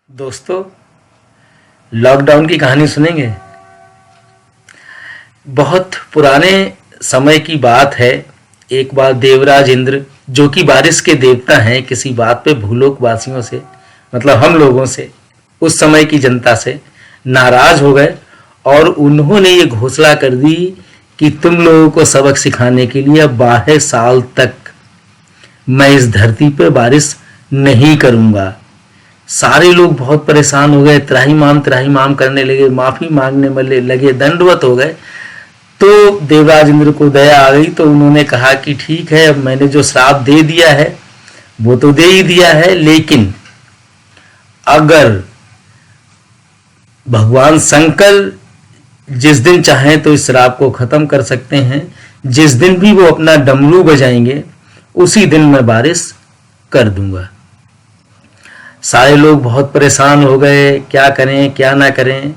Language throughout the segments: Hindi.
दोस्तों, लॉकडाउन की कहानी सुनेंगे। बहुत पुराने समय की बात है। एक बार देवराज इंद्र, जो कि बारिश के देवता हैं, किसी बात पे भूलोक वासियों से, मतलब हम लोगों से, उस समय की जनता से नाराज हो गए और उन्होंने ये घोषणा कर दी कि तुम लोगों को सबक सिखाने के लिए अब 12 साल तक मैं इस धरती पे बारिश नहीं करूंगा। सारे लोग बहुत परेशान हो गए, त्राहिमाम करने लगे, माफी मांगने में लगे, दंडवत हो गए। तो देवराज इंद्र को दया आ गई, तो उन्होंने कहा कि ठीक है, अब मैंने जो श्राप दे दिया है वो तो दे ही दिया है, लेकिन अगर भगवान शंकर जिस दिन चाहें तो इस श्राप को खत्म कर सकते हैं। जिस दिन भी वो अपना डमरू बजाएंगे उसी दिन मैं बारिश कर दूंगा। सारे लोग बहुत परेशान हो गए, क्या करें क्या ना करें।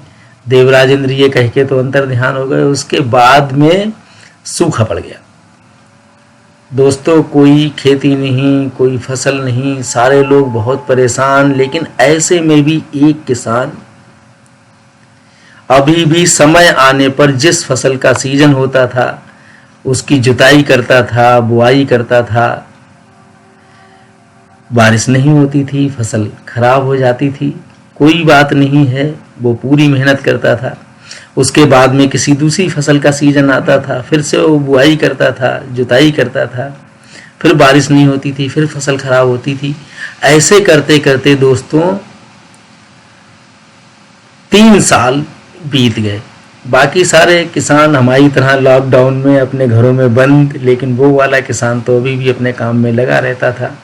देवराज इंद्र ये कह के तो अंतर ध्यान हो गए। उसके बाद में सूखा पड़ गया। दोस्तों, कोई खेती नहीं, कोई फसल नहीं, सारे लोग बहुत परेशान। लेकिन ऐसे में भी एक किसान अभी भी समय आने पर जिस फसल का सीजन होता था उसकी जुताई करता था, बुआई करता था। बारिश नहीं होती थी, फसल खराब हो जाती थी, कोई बात नहीं है, वो पूरी मेहनत करता था। उसके बाद में किसी दूसरी फसल का सीजन आता था, फिर से वो बुआई करता था, जुताई करता था, फिर बारिश नहीं होती थी, फिर फसल खराब होती थी। ऐसे करते करते दोस्तों 3 साल बीत गए। बाकी सारे किसान हमारी तरह लॉकडाउन में अपने घरों में बंद, लेकिन वो वाला किसान तो अभी भी अपने काम में लगा रहता था।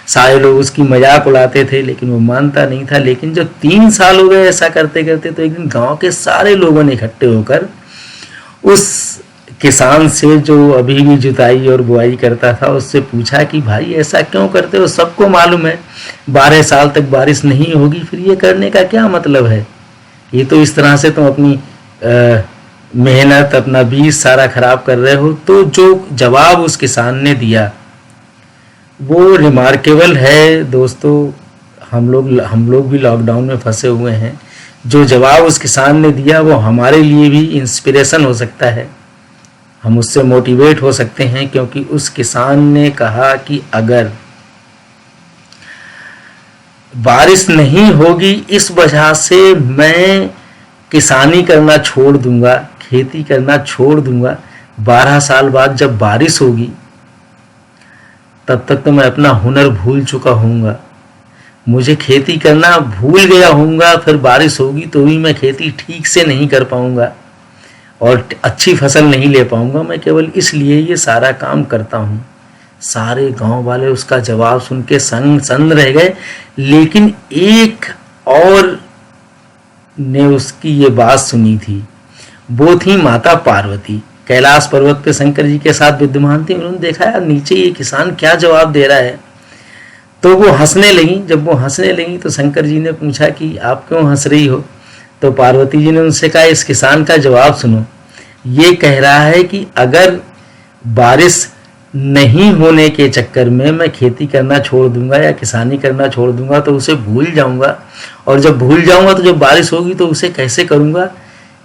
सारे लोग उसकी मजाक उड़ाते थे, लेकिन वो मानता नहीं था। लेकिन जब 3 साल हो गए ऐसा करते करते, तो एक दिन गांव के सारे लोगों ने इकट्ठे होकर उस किसान से, जो अभी भी जुताई और बुआई करता था, उससे पूछा कि भाई ऐसा क्यों करते हो? सबको मालूम है 12 साल तक बारिश नहीं होगी, फिर ये करने का क्या मतलब है? ये तो इस तरह से तुम अपनी मेहनत, अपना बीज सारा खराब कर रहे हो। तो जो जवाब उस किसान ने दिया वो रिमार्केबल है। दोस्तों, हम लोग भी लॉकडाउन में फंसे हुए हैं। जो जवाब उस किसान ने दिया वो हमारे लिए भी इंस्पिरेशन हो सकता है, हम उससे मोटिवेट हो सकते हैं। क्योंकि उस किसान ने कहा कि अगर बारिश नहीं होगी इस वजह से मैं किसानी करना छोड़ दूंगा, खेती करना छोड़ दूंगा। 12 साल बाद जब बारिश होगी तब तक तो मैं अपना हुनर भूल चुका हूँगा, मुझे खेती करना भूल गया हूँगा। फिर बारिश होगी तो भी मैं खेती ठीक से नहीं कर पाऊँगा और अच्छी फसल नहीं ले पाऊँगा। मैं केवल इसलिए ये सारा काम करता हूँ। सारे गांव वाले उसका जवाब सुन के सन्न रह गए। लेकिन एक और ने उसकी ये बात सुनी थी, वो थी माता पार्वती। कैलाश पर्वत पे शंकर जी के साथ विद्यमान थी। उन्होंने देखा यार नीचे ये किसान क्या जवाब दे रहा है, तो वो हंसने लगी। जब वो हंसने लगी तो शंकर जी ने पूछा कि आप क्यों हंस रही हो? तो पार्वती जी ने उनसे कहा, इस किसान का जवाब सुनो। ये कह रहा है कि अगर बारिश नहीं होने के चक्कर में मैं खेती करना छोड़ दूंगा या किसानी करना छोड़ दूंगा तो उसे भूल जाऊंगा, और जब भूल जाऊंगा तो जब बारिश होगी तो उसे कैसे करूंगा?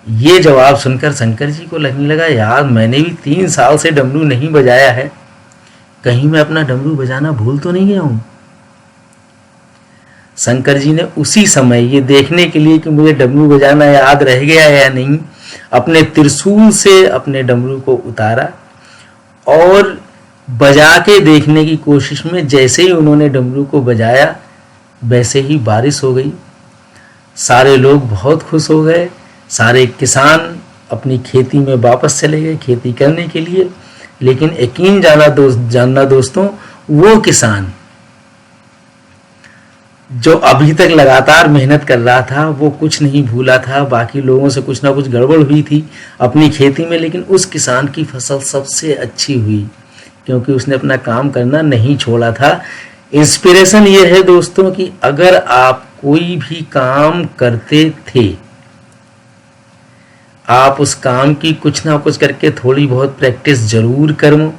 ये जवाब सुनकर शंकर जी को लगने लगा, यार मैंने भी 3 साल से डमरू नहीं बजाया है, कहीं मैं अपना डमरू बजाना भूल तो नहीं गया हूं। शंकर जी ने उसी समय, ये देखने के लिए कि मुझे डमरू बजाना याद रह गया या नहीं, अपने त्रिशूल से अपने डमरू को उतारा और बजा के देखने की कोशिश में जैसे ही उन्होंने डमरू को बजाया वैसे ही बारिश हो गई। सारे लोग बहुत खुश हो गए। सारे किसान अपनी खेती में वापस चले गए खेती करने के लिए। लेकिन यकीन जानना दोस्तों, वो किसान जो अभी तक लगातार मेहनत कर रहा था वो कुछ नहीं भूला था। बाकी लोगों से कुछ ना कुछ गड़बड़ हुई थी अपनी खेती में, लेकिन उस किसान की फसल सबसे अच्छी हुई क्योंकि उसने अपना काम करना नहीं छोड़ा था। इंस्पिरेशन ये है दोस्तों कि अगर आप कोई भी काम करते थे, आप उस काम की कुछ ना कुछ करके थोड़ी बहुत प्रैक्टिस जरूर करो।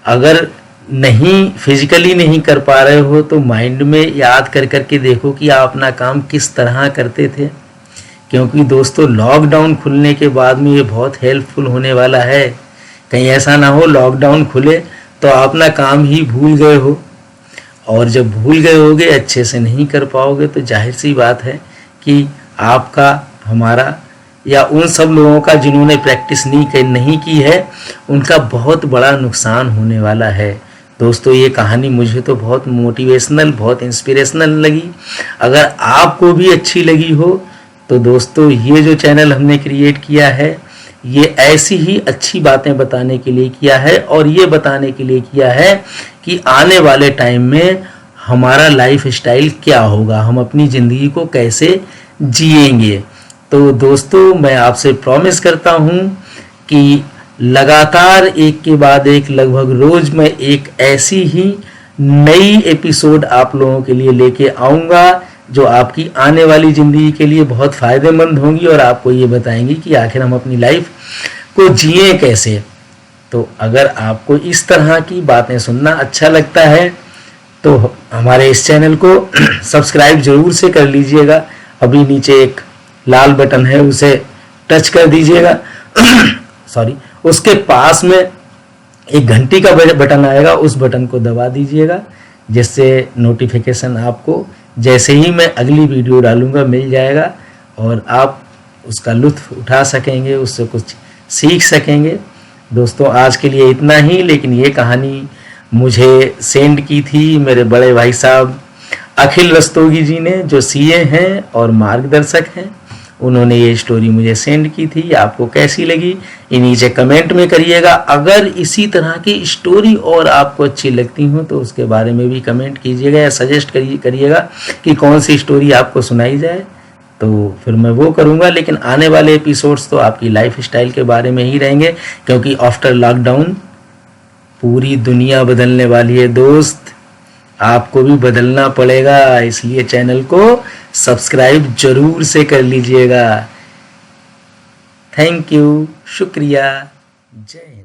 अगर नहीं फिजिकली नहीं कर पा रहे हो तो माइंड में याद कर कर के देखो कि आप अपना काम किस तरह करते थे, क्योंकि दोस्तों लॉकडाउन खुलने के बाद में ये बहुत हेल्पफुल होने वाला है। कहीं ऐसा ना हो लॉकडाउन खुले तो आप अपना काम ही भूल गए हो, और जब भूल गए होगे अच्छे से नहीं कर पाओगे तो जाहिर सी बात है कि आपका, हमारा या उन सब लोगों का जिन्होंने प्रैक्टिस नहीं की है उनका बहुत बड़ा नुकसान होने वाला है। दोस्तों ये कहानी मुझे तो बहुत मोटिवेशनल, बहुत इंस्पिरेशनल लगी। अगर आपको भी अच्छी लगी हो तो दोस्तों ये जो चैनल हमने क्रिएट किया है ये ऐसी ही अच्छी बातें बताने के लिए किया है, और ये बताने के लिए किया है कि आने वाले टाइम में हमारा लाइफ स्टाइल क्या होगा, हम अपनी ज़िंदगी को कैसे जिएंगे। तो दोस्तों मैं आपसे प्रॉमिस करता हूँ कि लगातार एक के बाद एक लगभग रोज़ मैं एक ऐसी ही नई एपिसोड आप लोगों के लिए लेके आऊँगा जो आपकी आने वाली ज़िंदगी के लिए बहुत फ़ायदेमंद होंगी और आपको ये बताएंगी कि आखिर हम अपनी लाइफ को जिए कैसे। तो अगर आपको इस तरह की बातें सुनना अच्छा लगता है तो हमारे इस चैनल को सब्सक्राइब ज़रूर से कर लीजिएगा। अभी नीचे एक लाल बटन है उसे टच कर दीजिएगा सॉरी, उसके पास में एक घंटी का बटन आएगा, उस बटन को दबा दीजिएगा जिससे नोटिफिकेशन आपको जैसे ही मैं अगली वीडियो डालूंगा मिल जाएगा और आप उसका लुत्फ उठा सकेंगे, उससे कुछ सीख सकेंगे। दोस्तों आज के लिए इतना ही, लेकिन ये कहानी मुझे सेंड की थी मेरे बड़े भाई साहब अखिल रस्तोगी जी ने, जो सीए हैं और मार्गदर्शक हैं। उन्होंने ये स्टोरी मुझे सेंड की थी। आपको कैसी लगी ये नीचे कमेंट में करिएगा। अगर इसी तरह की स्टोरी और आपको अच्छी लगती हो तो उसके बारे में भी कमेंट कीजिएगा या सजेस्ट करिएगा कि कौन सी स्टोरी आपको सुनाई जाए, तो फिर मैं वो करूँगा। लेकिन आने वाले एपिसोड्स तो आपकी लाइफ स्टाइल के बारे में ही रहेंगे, क्योंकि आफ्टर लॉकडाउन पूरी दुनिया बदलने वाली है दोस्त, आपको भी बदलना पड़ेगा। इसलिए चैनल को सब्सक्राइब जरूर से कर लीजिएगा। थैंक यू, शुक्रिया, जय।